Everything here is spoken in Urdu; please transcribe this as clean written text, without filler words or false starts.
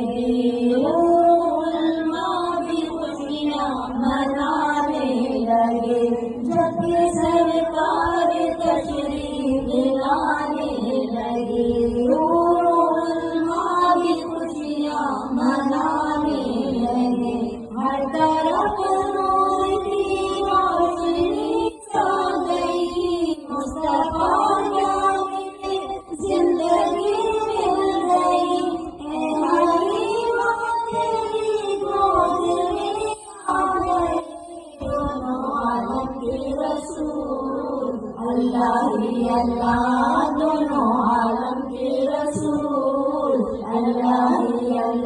لگی، علماء بھی خوشیاں منانے لگے، جب کہ سرکار تشریف لانے لگی، علماء بھی خوشیاں منانے لگے، ہر طرف نور کی روشنی چھا گئی، مصطفیٰ کے زندگی مل گئی، اے حلیمہ تیری گود میں آ گئے دونوں عالم کے رسول، اللہ ہی اللہ